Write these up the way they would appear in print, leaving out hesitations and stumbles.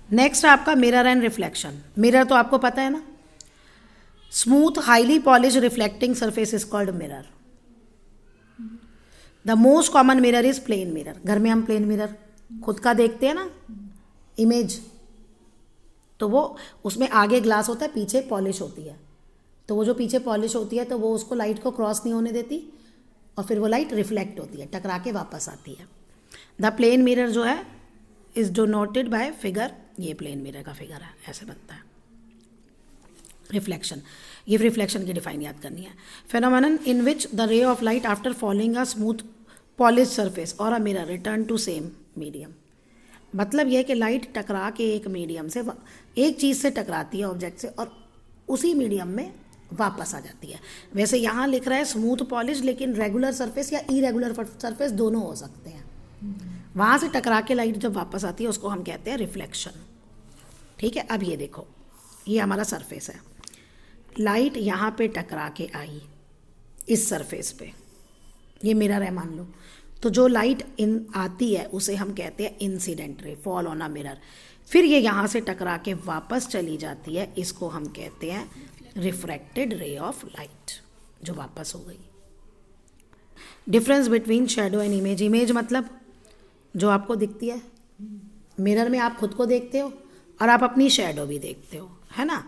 Next आपका mirror and reflection. Mirror तो आपको पता है ना, smooth highly polish reflecting surface is called mirror. The most common mirror is plane mirror. घर में हम प्लेन मिरर खुद का देखते हैं ना, इमेज, तो वो उसमें आगे ग्लास होता है, पीछे पॉलिश होती है, तो वो जो पीछे पॉलिश होती है तो वो उसको लाइट को क्रॉस नहीं होने देती और फिर वो लाइट रिफ्लेक्ट होती है, टकरा के वापस आती है। द प्लेन मिरर जो है इज डिनोटेड बाय फिगर, ये प्लेन मिरर का फिगर है, ऐसे बनता है। रिफ्लेक्शन, ये रिफ्लेक्शन की डिफाइन याद करनी है। Phenomenon in which the ray of light after following a smooth polish surface और a mirror return to same medium. मतलब यह कि लाइट टकरा के एक मीडियम से, एक चीज़ से टकराती है, ऑब्जेक्ट से, और उसी मीडियम में वापस आ जाती है। वैसे यहाँ लिख रहा है स्मूथ पॉलिश, लेकिन रेगुलर सरफेस या इरेगुलर सरफेस दोनों हो सकते हैं। वहाँ से टकरा के लाइट जब वापस आती है उसको हम कहते हैं रिफ्लेक्शन। ठीक है, अब ये देखो, ये हमारा सरफेस है, लाइट यहाँ पे टकरा के आई इस सरफेस पे, ये मिरर है मान लो, तो जो लाइट इन आती है उसे हम कहते हैं incident ray, fall on a mirror. फिर ये यहाँ से टकरा के वापस चली जाती है, इसको हम कहते हैं रिफ्रैक्टेड रे ऑफ लाइट, जो वापस हो गई। Difference between shadow and image. Image मतलब जो आपको दिखती है, मिरर में आप खुद को देखते हो और आप अपनी शैडो भी देखते हो, है ना।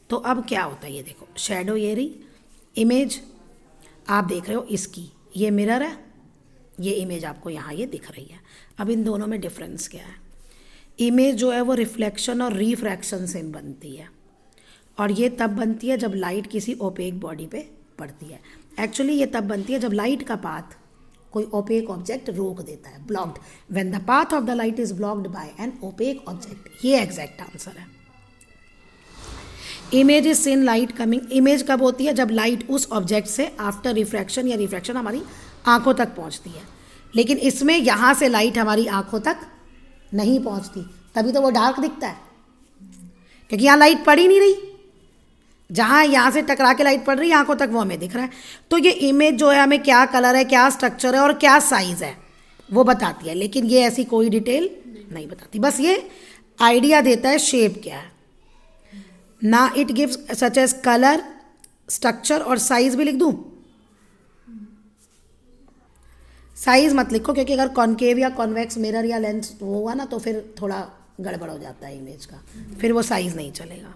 तो अब क्या होता है, ये देखो, शैडो ये रही, इमेज आप देख रहे हो इसकी, ये मिरर है, ये इमेज आपको यहाँ ये दिख रही है। अब इन दोनों में डिफरेंस क्या है? इमेज जो है वो रिफ्लेक्शन और रिफ्रैक्शन से बनती है, और ये तब बनती है जब लाइट किसी ओपेक बॉडी पे पड़ती है। एक्चुअली ये तब बनती है जब लाइट का पाथ कोई ओपेक ऑब्जेक्ट रोक देता है, blocked, when the path of the light is blocked by an opaque object. ये एग्जैक्ट आंसर है। Image is seen light coming. Image कब होती है? जब लाइट उस ऑब्जेक्ट से आफ्टर रिफ्रैक्शन या रिफ्रैक्शन हमारी आंखों तक पहुंचती है, लेकिन इसमें यहाँ से लाइट हमारी आंखों तक नहीं पहुंचती, तभी तो वो डार्क दिखता है, क्योंकि यहाँ लाइट पड़ ही नहीं रही। जहाँ यहाँ से टकरा के लाइट पड़ रही है आंखों तक, वो हमें दिख रहा है। तो ये इमेज जो है हमें क्या कलर है, क्या स्ट्रक्चर है और क्या साइज है वो बताती है, लेकिन ये ऐसी कोई डिटेल नहीं बताती, बस ये आइडिया देता है शेप क्या है ना। It gives such as colour, structure और साइज भी लिख दूं? साइज मत लिखो, क्योंकि अगर कॉन्केव या कॉन्वेक्स मिरर या लेंस हुआ ना तो फिर थोड़ा गड़बड़ हो जाता है इमेज का, फिर वो साइज नहीं चलेगा।